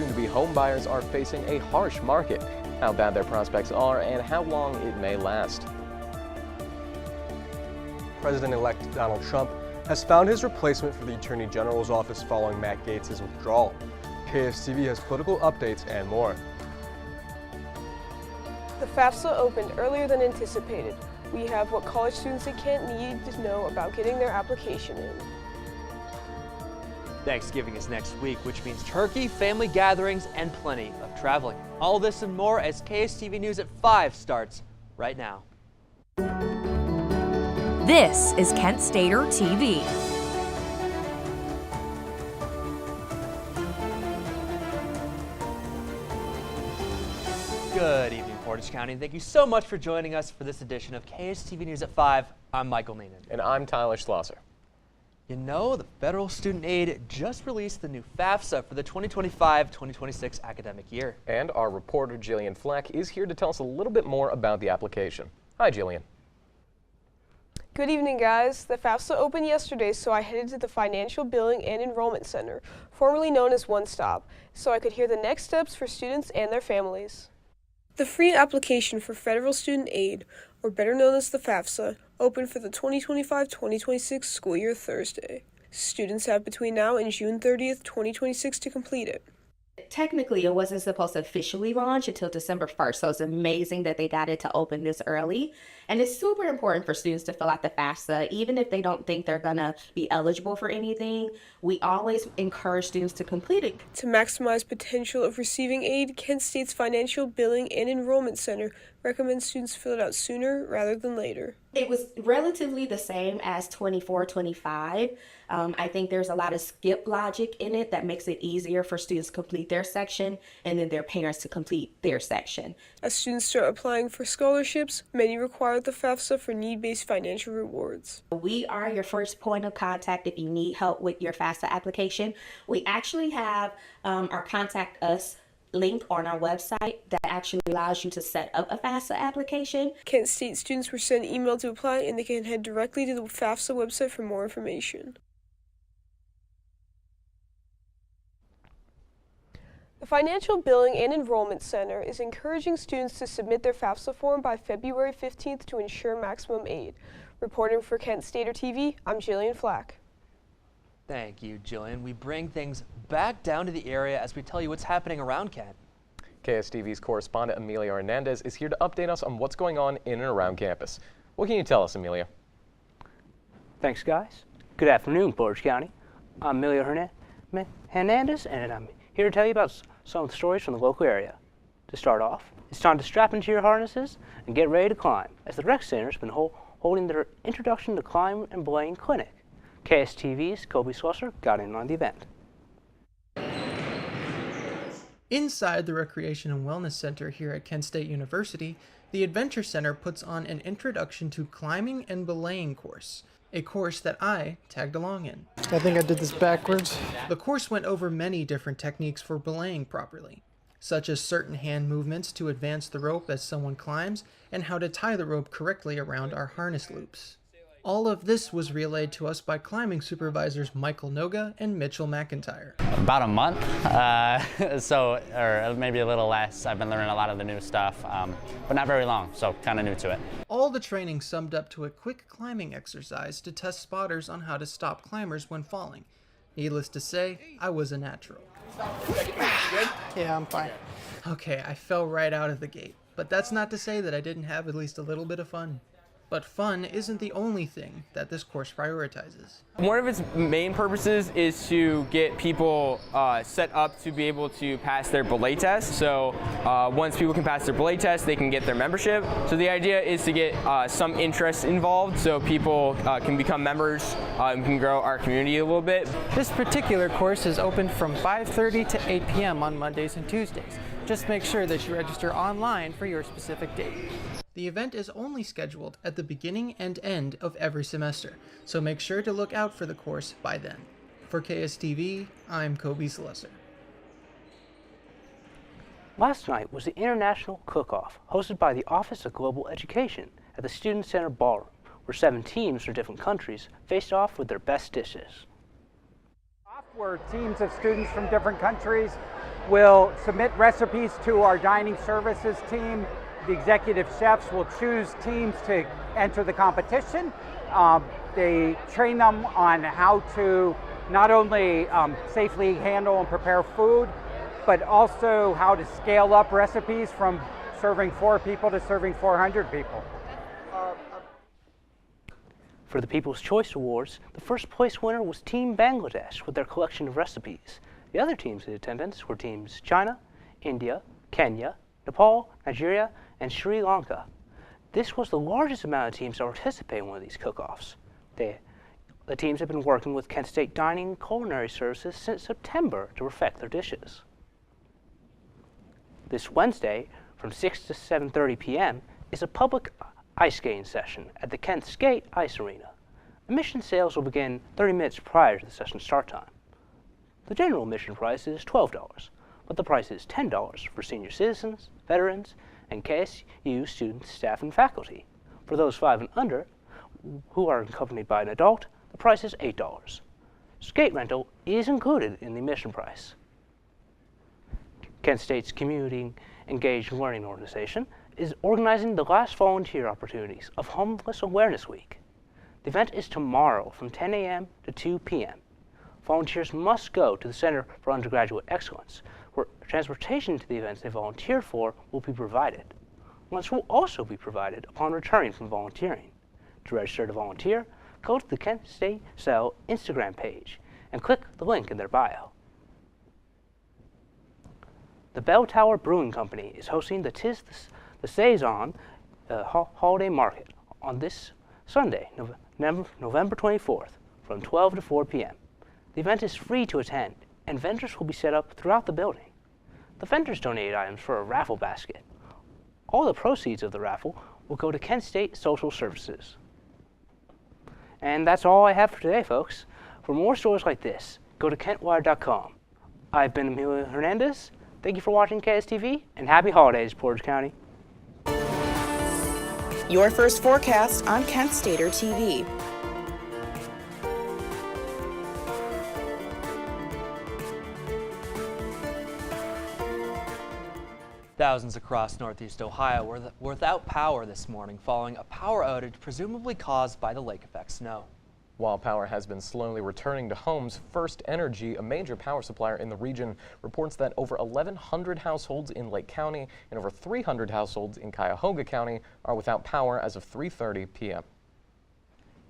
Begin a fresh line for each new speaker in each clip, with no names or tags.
soon-to-be home buyers are facing a harsh market, how bad their prospects are, and how long it may last.
President-elect Donald Trump has found his replacement for the Attorney General's office following Matt Gaetz' withdrawal. KSTV has political updates and more.
The FAFSA opened earlier than anticipated. We have what college students at Kent need to know about getting their application in.
Thanksgiving is next week, which means turkey, family gatherings, and plenty of traveling. All this and more as KSTV News at 5 starts right now.
This is Kent Stater TV.
Good evening, Portage County. Thank you so much for joining us for this edition of KSTV News at 5. I'm Michael Neenan.
And I'm Tyler Schlosser.
You know, the Federal Student Aid just released the new FAFSA for the 2025-2026 academic year.
And our reporter, Jillian Fleck, is here to tell us a little bit more about the application. Hi, Jillian.
Good evening, guys. The FAFSA opened yesterday, so I headed to the Financial Billing and Enrollment Center, formerly known as One Stop, so I could hear the next steps for students and their families. The free application for federal student aid, or better known as the FAFSA, opened for the 2025-2026 school year Thursday. Students have between now and June 30th, 2026 to complete it.
Technically, it wasn't supposed to officially launch until December 1st, so it's amazing that they got it to open this early. And it's super important for students to fill out the FAFSA, even if they don't think they're going to be eligible for anything. We always encourage students to complete it.
To maximize potential of receiving aid, Kent State's Financial Billing and Enrollment Center recommends students fill it out sooner rather than later.
It was relatively the same as 24-25. I think there's a lot of skip logic in it that makes it easier for students to complete their section and then their parents to complete their section.
As students start applying for scholarships, many require the FAFSA for need-based financial rewards.
We are your first point of contact if you need help with your FAFSA application. We actually have our Contact Us link on our website that actually allows you to set up a FAFSA application.
Kent State students were sent an email to apply, and they can head directly to the FAFSA website for more information. The Financial Billing and Enrollment Center is encouraging students to submit their FAFSA form by February 15th to ensure maximum aid. Reporting for Kent Stater TV, I'm Jillian Flack.
Thank you, Jillian. We bring things back down to the area as we tell you what's happening around Kent.
KSTV's correspondent Amelia Hernandez is here to update us on what's going on in and around campus. What can you tell us, Amelia?
Thanks, guys. Good afternoon, Portage County. I'm Amelia Hernandez, and I'm here to tell you about some of the stories from the local area. To start off, it's time to strap into your harnesses and get ready to climb, as the Rec Center has been holding their Introduction to Climb and Belaying Clinic. KSTV's Kobe Schlosser got in on the event.
Inside the Recreation and Wellness Center here at Kent State University, the Adventure Center puts on an Introduction to Climbing and Belaying course, a course that I tagged along in.
I think I did this backwards.
The course went over many different techniques for belaying properly, such as certain hand movements to advance the rope as someone climbs, and how to tie the rope correctly around our harness loops. All of this was relayed to us by climbing supervisors Michael Noga and Mitchell McIntyre.
About a month, or maybe a little less. I've been learning a lot of the new stuff, but not very long, so kind of new to it.
All the training summed up to a quick climbing exercise to test spotters on how to stop climbers when falling. Needless to say, I was a natural.
Yeah, I'm fine.
Okay, I fell right out of the gate, but that's not to say that I didn't have at least a little bit of fun. But fun isn't the only thing that this course prioritizes.
One of its main purposes is to get people set up to be able to pass their belay test. So once people can pass their belay test, they can get their membership. So the idea is to get some interest involved so people can become members and can grow our community a little bit.
This particular course is open from 5:30 to 8 p.m. on Mondays and Tuesdays. Just make sure that you register online for your specific date.
The event is only scheduled at the beginning and end of every semester, so make sure to look out for the course by then. For KSTV, I'm Kobe Schlosser.
Last night was the International Cook-Off, hosted by the Office of Global Education at the Student Center Ballroom, where 7 teams from different countries faced off with their best dishes.
Were teams of students from different countries will submit recipes to our dining services team. The executive chefs will choose teams to enter the competition. They train them on how to not only safely handle and prepare food, but also how to scale up recipes from serving 4 people to serving 400 people.
For the People's Choice Awards, the first place winner was Team Bangladesh with their collection of recipes. The other teams in attendance were teams China, India, Kenya, Nepal, Nigeria, and Sri Lanka. This was the largest amount of teams to participate in one of these cook-offs. The teams have been working with Kent State Dining and Culinary Services since September to perfect their dishes. This Wednesday, from 6 to 7:30 p.m., is a public ice skating session at the Kent Skate Ice Arena. Admission sales will begin 30 minutes prior to the session start time. The general admission price is $12, but the price is $10 for senior citizens, veterans, and KSU students, staff, and faculty. For those 5 and under, who are accompanied by an adult, the price is $8. Skate rental is included in the admission price. Kent State's Community Engaged Learning Organization is organizing the last volunteer opportunities of Homeless Awareness Week. The event is tomorrow from 10 a.m. to 2 p.m. Volunteers must go to the Center for Undergraduate Excellence, where transportation to the events they volunteer for will be provided. Lunch will also be provided upon returning from volunteering. To register to volunteer, go to the Kent State Cell Instagram page and click the link in their bio. The Bell Tower Brewing Company is hosting the Tis the Saison Holiday Market on this Sunday, November 24th, from 12 to 4 p.m. The event is free to attend, and vendors will be set up throughout the building. The vendors donate items for a raffle basket. All the proceeds of the raffle will go to Kent State Social Services. And that's all I have for today, folks. For more stories like this, go to kentwire.com. I've been Emilio Hernandez. Thank you for watching KSTV, and happy holidays, Portage County.
Your first forecast on Kent Stater TV.
Thousands across Northeast Ohio were without power this morning following a power outage presumably caused by the lake effect snow.
While power has been slowly returning to homes, First Energy, a major power supplier in the region, reports that over 1,100 households in Lake County and over 300 households in Cuyahoga County are without power as of 3:30 p.m.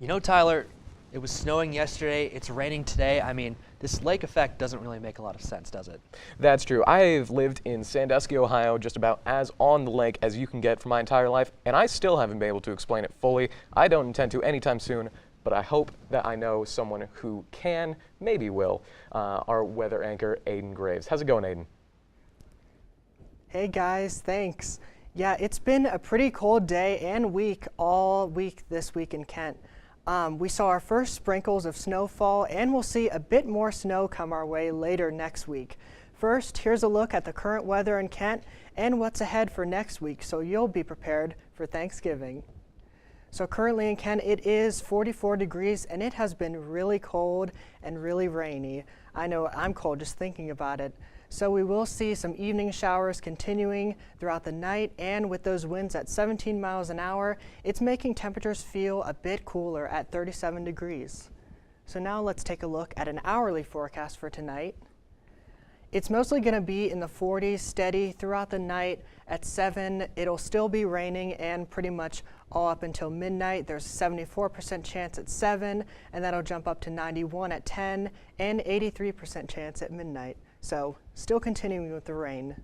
You know, Tyler, it was snowing yesterday, it's raining today. I mean, this lake effect doesn't really make a lot of sense, does it?
That's true. I've lived in Sandusky, Ohio, just about as on the lake as you can get for my entire life, and I still haven't been able to explain it fully. I don't intend to anytime soon, but I hope that I know someone who can, maybe will, our weather anchor, Aiden Graves. How's it going, Aiden?
Hey guys, thanks. Yeah, it's been a pretty cold day and week all week this week in Kent. We saw our first sprinkles of snowfall, and we'll see a bit more snow come our way later next week. First, here's a look at the current weather in Kent and what's ahead for next week, so you'll be prepared for Thanksgiving. So currently in Kent, it is 44 degrees, and it has been really cold and really rainy. I know I'm cold just thinking about it. So we will see some evening showers continuing throughout the night, and with those winds at 17 miles an hour, it's making temperatures feel a bit cooler at 37 degrees. So now let's take a look at an hourly forecast for tonight. It's mostly going to be in the 40s, steady throughout the night. At 7, it'll still be raining, and pretty much all up until midnight. There's a 74% chance at 7, and that'll jump up to 91 at 10, and 83% chance at midnight. So still continuing with the rain.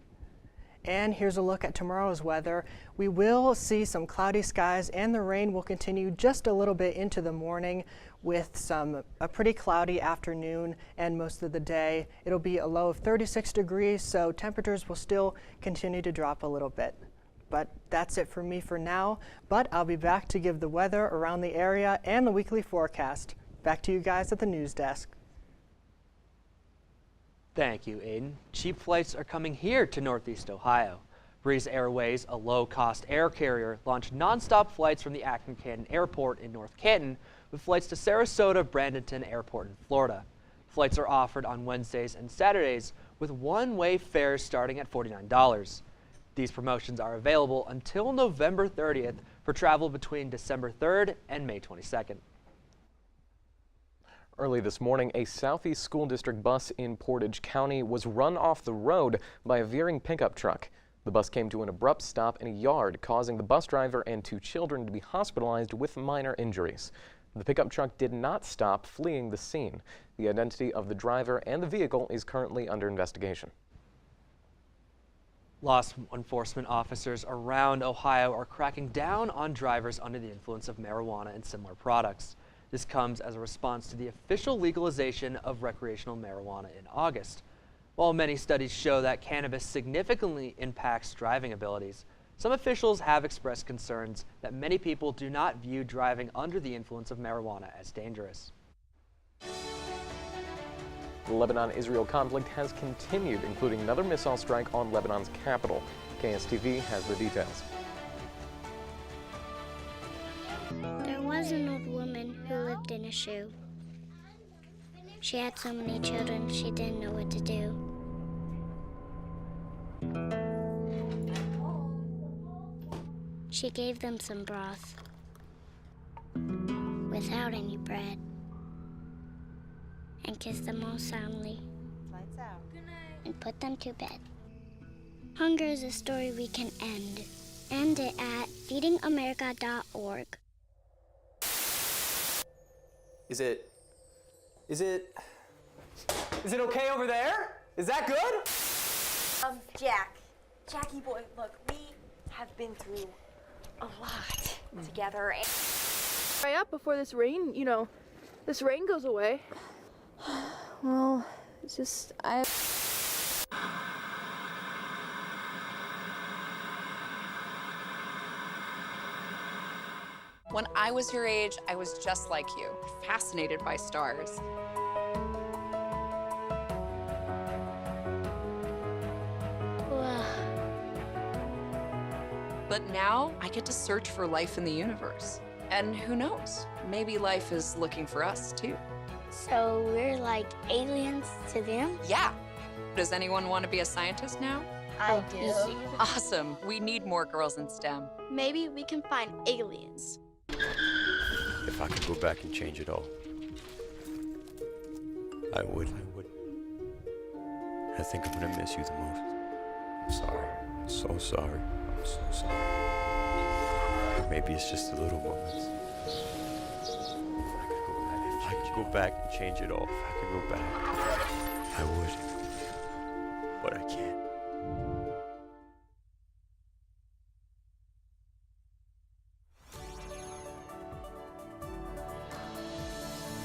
And here's a look at tomorrow's weather. We will see some cloudy skies, and the rain will continue just a little bit into the morning with a pretty cloudy afternoon and most of the day. It'll be a low of 36 degrees, so temperatures will still continue to drop a little bit. But that's it for me for now, but I'll be back to give the weather around the area and the weekly forecast. Back to you guys at the news desk.
Thank you, Aiden. Cheap flights are coming here to Northeast Ohio. Breeze Airways, a low-cost air carrier, launched nonstop flights from the Acton Canton Airport in North Canton with flights to Sarasota Bradenton Airport in Florida. Flights are offered on Wednesdays and Saturdays with one-way fares starting at $49. These promotions are available until November 30th for travel between December 3rd and May 22nd.
Early this morning, a Southeast School District bus in Portage County was run off the road by a veering pickup truck. The bus came to an abrupt stop in a yard, causing the bus driver and 2 children to be hospitalized with minor injuries. The pickup truck did not stop fleeing the scene. The identity of the driver and the vehicle is currently under investigation.
Law enforcement officers around Ohio are cracking down on drivers under the influence of marijuana and similar products. This comes as a response to the official legalization of recreational marijuana in August. While many studies show that cannabis significantly impacts driving abilities, some officials have expressed concerns that many people do not view driving under the influence of marijuana as dangerous.
The Lebanon-Israel conflict has continued, including another missile strike on Lebanon's capital. KSTV has the details.
There was an old woman who lived in a shoe. She had so many children, she didn't know what to do. She gave them some broth without any bread and kissed them all soundly and put them to bed. Hunger is a story we can end. End it at feedingamerica.org.
Is it okay over there? Is that good?
Jackie boy, look, we have bbeen through a lot together.
Hurry up before this rain, this rain goes away.
Well, it's just,
When I was your age, I was just like you, fascinated by stars. But now I get to search for life in the universe. And who knows, maybe life is looking for us too.
So we're like aliens to them?
Yeah. Does anyone want to be a scientist now?
I do.
Awesome. We need more girls in STEM.
Maybe we can find aliens.
If I could go back and change it all, I would. I think I'm gonna miss you the most. I'm sorry. I'm so sorry. I'm so sorry. Maybe it's just the little moments. If I could go back and change it all. If I could go back, I would. But I can't.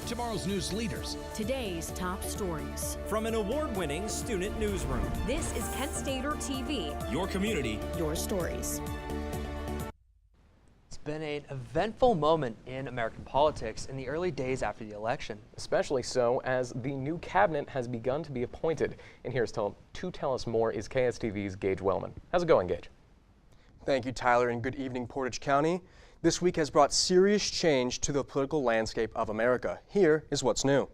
Tomorrow's news leaders.
Today's top stories.
From an award-winning student newsroom.
This is Kent Stater TV.
Your community.
Your stories.
It's been an eventful moment in American politics in the early days after the election.
Especially so as the new cabinet has begun to be appointed. And here's to tell us more is KSTV's Gage Wellman. How's it going, Gage?
Thank you, Tyler, and good evening, Portage County. This week has brought serious change to the political landscape of America. Here is what's new.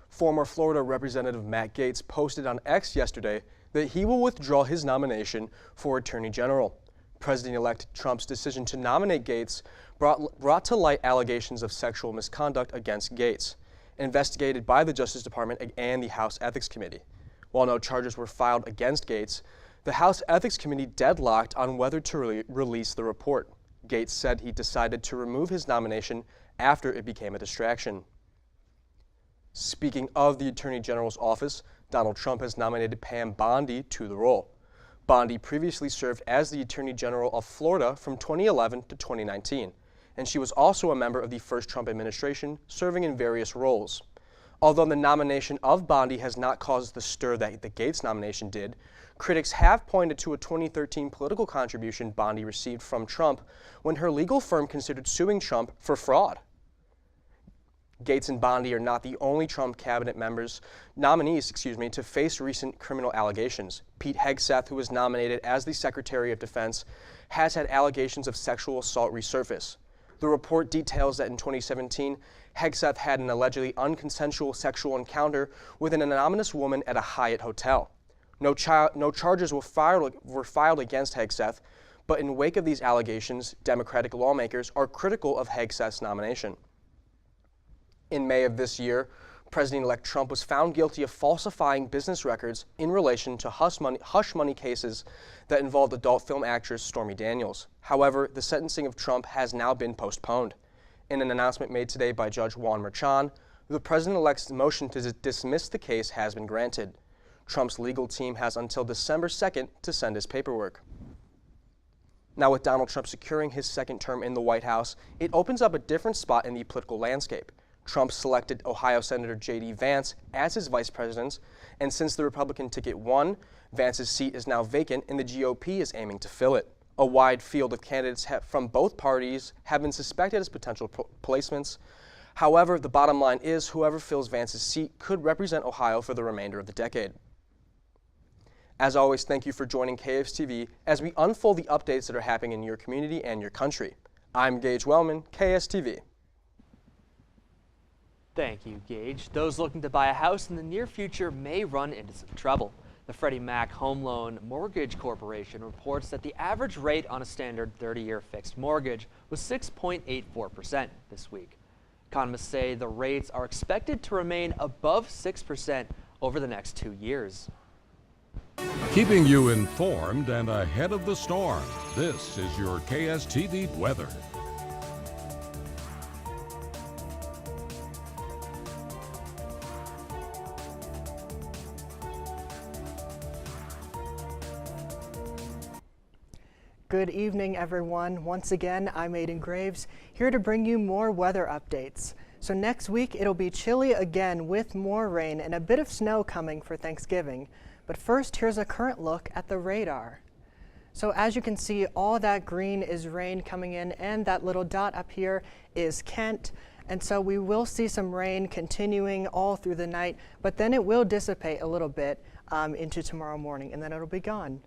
Former Florida Representative Matt Gaetz posted on X yesterday that he will withdraw his nomination for Attorney General. President-elect Trump's decision to nominate Gaetz brought to light allegations of sexual misconduct against Gaetz, investigated by the Justice Department and the House Ethics Committee. While no charges were filed against Gaetz, the House Ethics Committee deadlocked on whether to release the report. Gaetz said he decided to remove his nomination after it became a distraction. Speaking of the Attorney General's office, Donald Trump has nominated Pam Bondi to the role. Bondi previously served as the Attorney General of Florida from 2011 to 2019, and she was also a member of the first Trump administration, serving in various roles. Although the nomination of Bondi has not caused the stir that the Gaetz nomination did, critics have pointed to a 2013 political contribution Bondi received from Trump when her legal firm considered suing Trump for fraud. Gaetz and Bondi are not the only Trump cabinet nominees to face recent criminal allegations. Pete Hegseth, who was nominated as the Secretary of Defense, has had allegations of sexual assault resurface. The report details that in 2017, Hegseth had an allegedly unconsensual sexual encounter with an anonymous woman at a Hyatt hotel. No charges were filed against Hegseth, but in wake of these allegations, Democratic lawmakers are critical of Hegseth's nomination. In May of this year, President-elect Trump was found guilty of falsifying business records in relation to hush money cases that involved adult film actress Stormy Daniels. However, the sentencing of Trump has now been postponed. In an announcement made today by Judge Juan Merchan, the president-elect's motion to dismiss the case has been granted. Trump's legal team has until December 2nd to send his paperwork. Now, with Donald Trump securing his second term in the White House, it opens up a different spot in the political landscape. Trump selected Ohio Senator J.D. Vance as his vice president, and since the Republican ticket won, Vance's seat is now vacant and the GOP is aiming to fill it. A wide field of candidates from both parties have been suspected as potential placements. However, the bottom line is whoever fills Vance's seat could represent Ohio for the remainder of the decade. As always, thank you for joining KSTV as we unfold the updates that are happening in your community and your country. I'm Gage Wellman, KSTV.
Thank you, Gage. Those looking to buy a house in the near future may run into some trouble. The Freddie Mac Home Loan Mortgage Corporation reports that the average rate on a standard 30-year fixed mortgage was 6.84% this week. Economists say the rates are expected to remain above 6% over the next 2 years.
Keeping you informed and ahead of the storm, this is your KSTV weather.
Good evening, everyone. Once again, I'm Aiden Graves, here to bring you more weather updates. So next week, it'll be chilly again with more rain and a bit of snow coming for Thanksgiving. But first, here's a current look at the radar. So as you can see, all that green is rain coming in, and that little dot up here is Kent. And so we will see some rain continuing all through the night, but then it will dissipate a little bit into tomorrow morning, and then it'll be gone.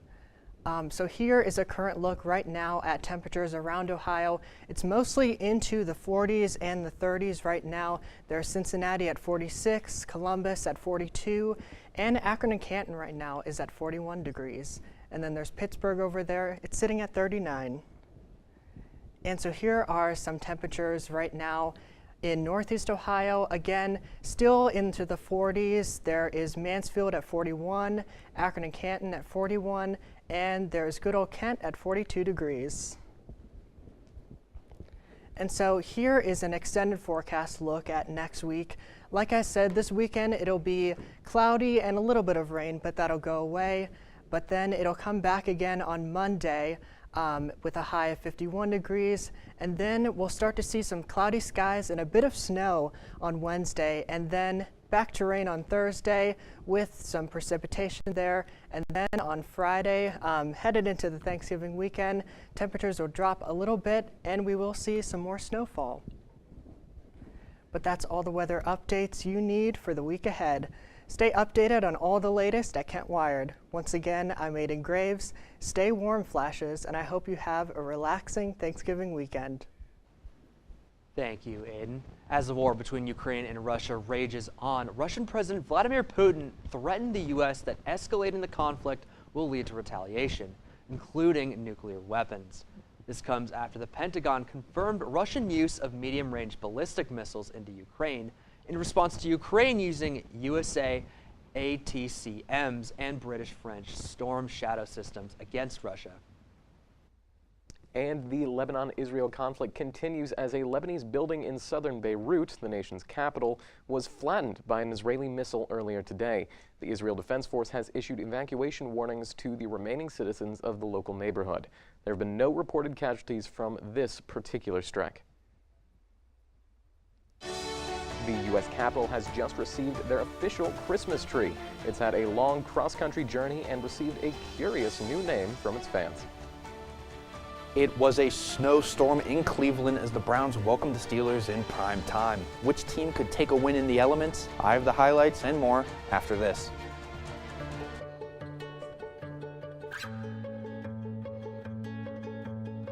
So here is a current look right now at temperatures around Ohio. It's mostly into the 40s and the 30s right now. There's Cincinnati at 46, Columbus at 42, and Akron and Canton right now is at 41 degrees. And then there's Pittsburgh over there. It's sitting at 39. And so here are some temperatures right now in Northeast Ohio. Again, still into the 40s. There is Mansfield at 41, Akron and Canton at 41, and there's good old Kent at 42 degrees. And so here is an extended forecast look at next week. Like I said, this weekend it'll be cloudy and a little bit of rain, but that'll go away. But then it'll come back again on Monday with a high of 51 degrees. And then we'll start to see some cloudy skies and a bit of snow on Wednesday, and then back to rain on Thursday with some precipitation there. And then on Friday, headed into the Thanksgiving weekend, temperatures will drop a little bit and we will see some more snowfall. But that's all the weather updates you need for the week ahead. Stay updated on all the latest at Kent Wired. Once again, I'm Aiden Graves. Stay warm, Flashes, and I hope you have a relaxing Thanksgiving weekend.
Thank you, Aiden. As the war between Ukraine and Russia rages on, Russian President Vladimir Putin threatened the U.S. that escalating the conflict will lead to retaliation, including nuclear weapons. This comes after the Pentagon confirmed Russian use of medium-range ballistic missiles into Ukraine in response to Ukraine using USA ATCMs and British-French Storm Shadow systems against Russia.
And the Lebanon-Israel conflict continues as a Lebanese building in southern Beirut, the nation's capital, was flattened by an Israeli missile earlier today. The Israel Defense Force has issued evacuation warnings to the remaining citizens of the local neighborhood. There have been no reported casualties from this particular strike. The U.S. Capitol has just received their official Christmas tree. It's had a long cross-country journey and received a curious new name from its fans.
It was a snowstorm in Cleveland as the Browns welcomed the Steelers in prime time. Which team could take a win in the elements? I have the highlights and more after this.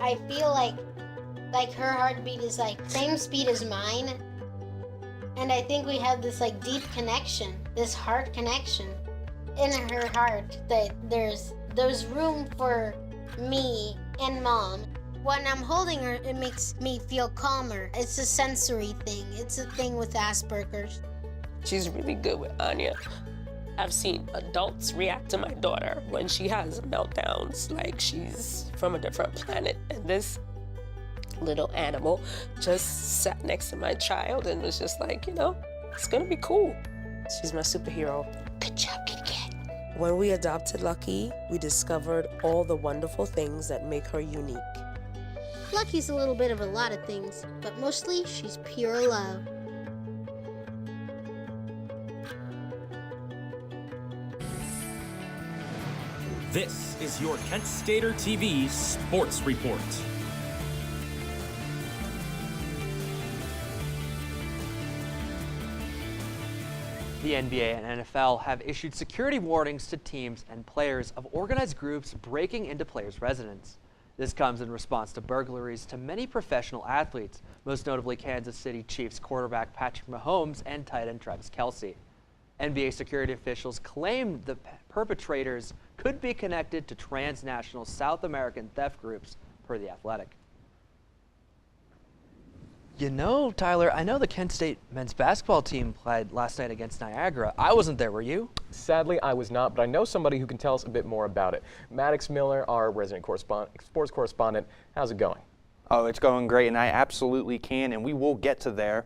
I feel like her heartbeat is like same speed as mine,
And I think we have this like deep connection, this heart connection in her heart, that there's room for me and Mom. When I'm holding her, it makes me feel calmer. It's a sensory thing. It's a thing with Asperger's.
She's really good with Anya. I've seen adults react to my daughter when she has meltdowns like she's from a different planet. And this little animal just sat next to my child and was just like, you know, it's gonna be cool. She's my superhero.
Good job, Kitty Cat.
When we adopted Lucky, we discovered all the wonderful things that make her unique.
Lucky's a little bit of a lot of things, but mostly she's pure love.
This is your Kent Stater TV Sports Report.
The NBA and NFL have issued security warnings to teams and players of organized groups breaking into players' residences. This comes in response to burglaries to many professional athletes, most notably Kansas City Chiefs quarterback Patrick Mahomes and tight end Travis Kelce. NBA security officials claimed the perpetrators could be connected to transnational South American theft groups, per The Athletic. You know, Tyler, I know the Kent State men's basketball team played last night against Niagara. I wasn't there, were you?
Sadly, I was not, but I know somebody who can tell us a bit more about it. Maddox Miller, our resident sports correspondent. How's it going?
Oh, it's going great, and I absolutely can, and we will get to there.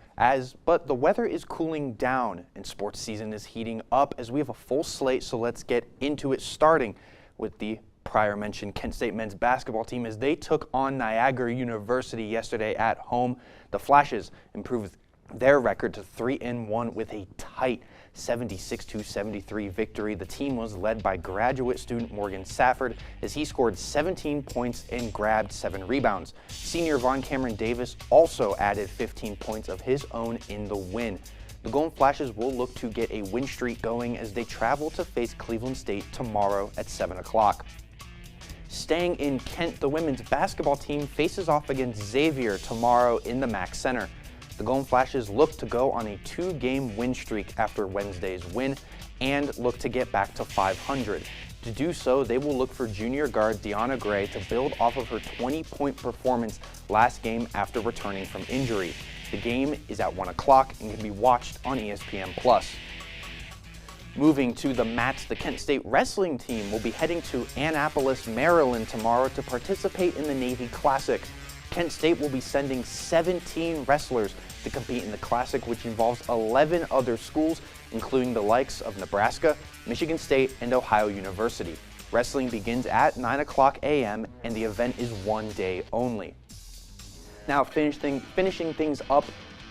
But the weather is cooling down, and sports season is heating up as we have a full slate, so let's get into it, starting with the prior mentioned Kent State men's basketball team as they took on Niagara University yesterday at home. The Flashes improved their record to 3-1 with a tight 76-73 victory. The team was led by graduate student Morgan Safford as he scored 17 points and grabbed 7 rebounds. Senior Von Cameron Davis also added 15 points of his own in the win. The Golden Flashes will look to get a win streak going as they travel to face Cleveland State tomorrow at 7 o'clock. Staying in Kent, the women's basketball team faces off against Xavier tomorrow in the Mack Center. The Golden Flashes look to go on a 2-game win streak after Wednesday's win and look to get back to 500. To do so, they will look for junior guard Deanna Gray to build off of her 20-point performance last game after returning from injury. The game is at 1 o'clock and can be watched on ESPN+. Moving to the mats, the Kent State wrestling team will be heading to Annapolis, Maryland tomorrow to participate in the Navy Classic. Kent State will be sending 17 wrestlers to compete in the Classic, which involves 11 other schools, including the likes of Nebraska, Michigan State, and Ohio University. Wrestling begins at 9 o'clock a.m. and the event is 1 day only. Now finishing things up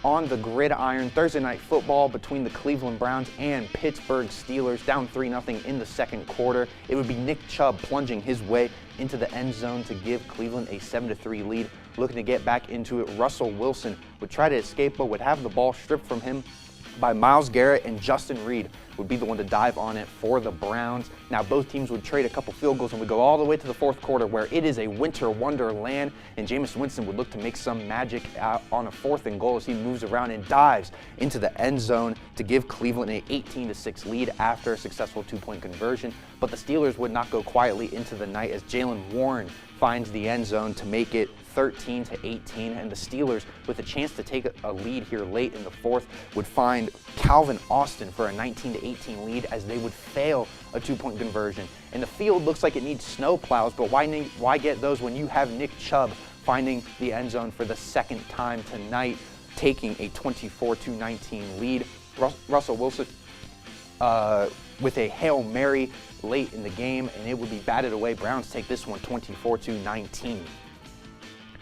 on the gridiron, Thursday night football between the Cleveland Browns and Pittsburgh Steelers, down 3-0 in the second quarter. It would be Nick Chubb plunging his way into the end zone to give Cleveland a 7-3 lead. Looking to get back into it, Russell Wilson would try to escape but would have the ball stripped from him by Myles Garrett, and Justin Reed would be the one to dive on it for the Browns. Now both teams would trade a couple field goals and would go all the way to the fourth quarter where it is a winter wonderland, and Jameis Winston would look to make some magic out on a 4th and goal as he moves around and dives into the end zone to give Cleveland an 18-6 lead after a successful 2-point conversion. But the Steelers would not go quietly into the night as Jalen Warren finds the end zone to make it 13-18, and the Steelers, with a chance to take a lead here late in the fourth, would find Calvin Austin for a 19-18 lead as they would fail a 2-point conversion. And the field looks like it needs snow plows, but why get those when you have Nick Chubb finding the end zone for the second time tonight, taking a 24-19 lead. Russell Wilson with a Hail Mary late in the game, and it would be batted away. Browns take this one 24-19.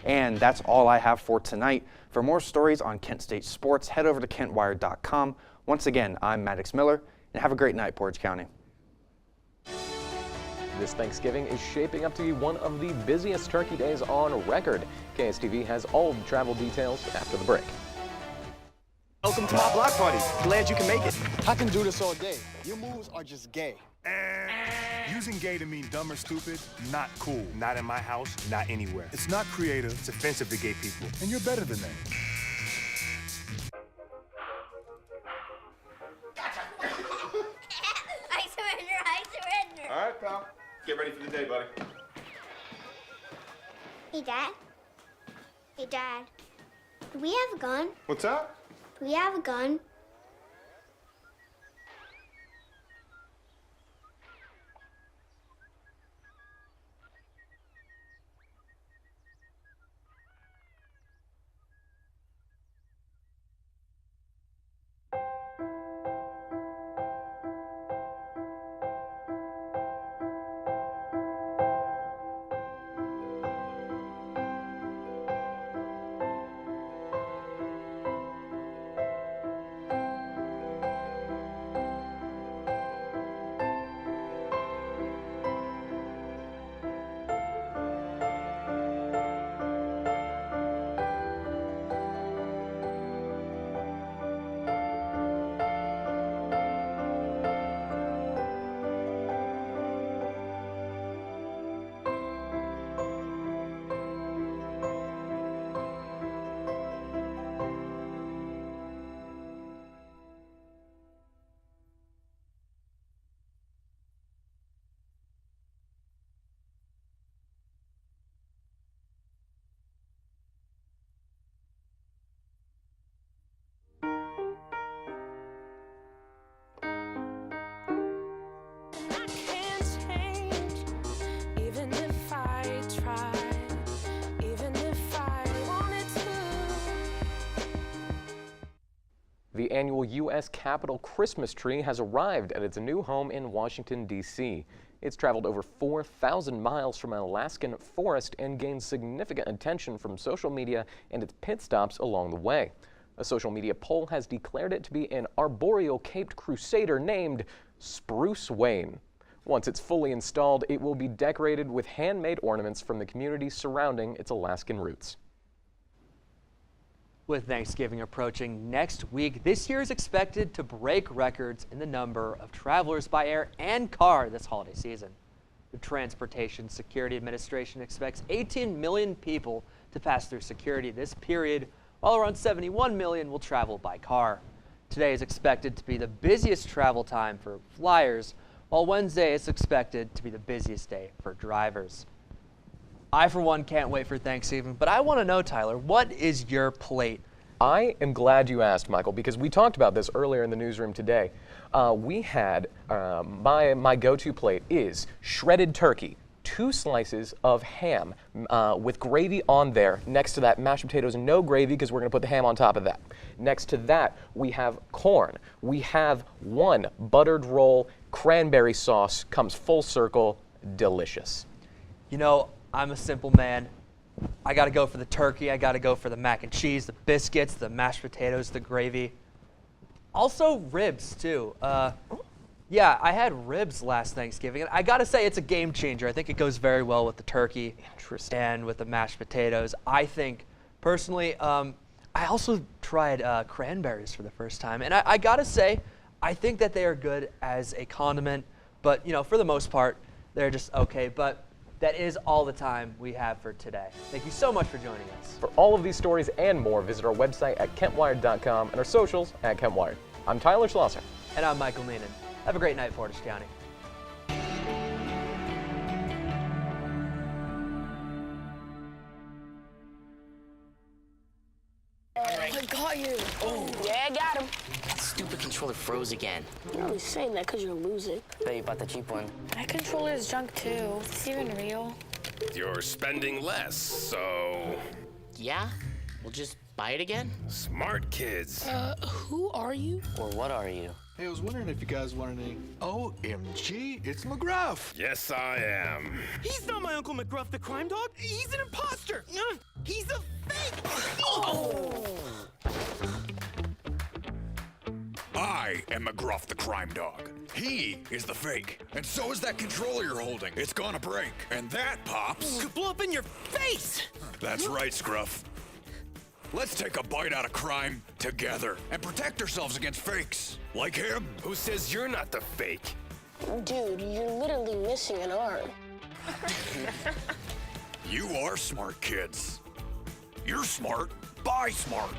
And that's all I have for tonight. For more stories on Kent State sports, head over to kentwire.com. Once again, I'm Maddox Miller, and have a great night, Portage County.
This Thanksgiving is shaping up to be one of the busiest turkey days on record. KSTV has all the travel details after the break.
Welcome to my block party. Glad you can make it. I can do this all day. Your moves are just gay.
Using gay to mean dumb or stupid, not cool. Not in my house, not anywhere. It's not creative, it's offensive to gay people. And you're better than that. Get ready for the day, buddy.
Hey, Dad. Hey, Dad. Do we have a gun?
What's that?
Do we have a gun?
The annual U.S. Capitol Christmas tree has arrived at its new home in Washington, D.C. It's traveled over 4,000 miles from an Alaskan forest and gained significant attention from social media and its pit stops along the way. A social media poll has declared it to be an arboreal caped crusader named Spruce Wayne. Once it's fully installed, it will be decorated with handmade ornaments from the communities surrounding its Alaskan roots.
With Thanksgiving approaching next week, this year is expected to break records in the number of travelers by air and car this holiday season. The Transportation Security Administration expects 18 million people to pass through security this period, while around 71 million will travel by car. Today is expected to be the busiest travel time for flyers, while Wednesday is expected to be the busiest day for drivers. I, for one, can't wait for Thanksgiving, but I want to know, Tyler, what is your plate?
I am glad you asked, Michael, because we talked about this earlier in the newsroom today. We had, my go-to plate is shredded turkey, 2 slices of ham with gravy on there. Next to that, mashed potatoes, no gravy because we're going to put the ham on top of that. Next to that, we have corn. We have 1 buttered roll, cranberry sauce, comes full circle, delicious.
You know, I'm a simple man. I got to go for the turkey. I got to go for the mac and cheese, the biscuits, the mashed potatoes, the gravy. Also ribs, too. Yeah, I had ribs last Thanksgiving, and I got to say it's a game changer. I think it goes very well with the turkey and with the mashed potatoes. I think, personally, I also tried cranberries for the first time, and I got to say, I think that they are good as a condiment, but, you know, for the most part, they're just okay. But that is all the time we have for today. Thank you so much for joining us.
For all of these stories and more, visit our website at KentWired.com and our socials at KentWired. I'm Tyler Schlosser.
And I'm Michael Neenan. Have a great night, Portage County.
I got you. Oh, yeah, I got him. That stupid controller froze again.
You're only saying that because you're losing.
Bet you bought the cheap one.
That controller is junk too. Is this even real?
You're spending less, so...
Yeah? We'll just buy it again?
Smart kids.
Who are you? Or what are you?
Hey, I was wondering if you guys wanted any... OMG, it's McGruff.
Yes, I am.
He's not my Uncle McGruff, the crime dog. He's an imposter. He's a fake.
Oh! I am McGruff, the crime dog. He is the fake. And so is that controller you're holding. It's gonna break. And that, Pops...
could blow up in your face.
That's right, Scruff. Let's take a bite out of crime together and protect ourselves against fakes. Like him. Who says you're not the fake?
Dude, you're literally missing an arm.
You are smart kids. You're smart. Buy smart.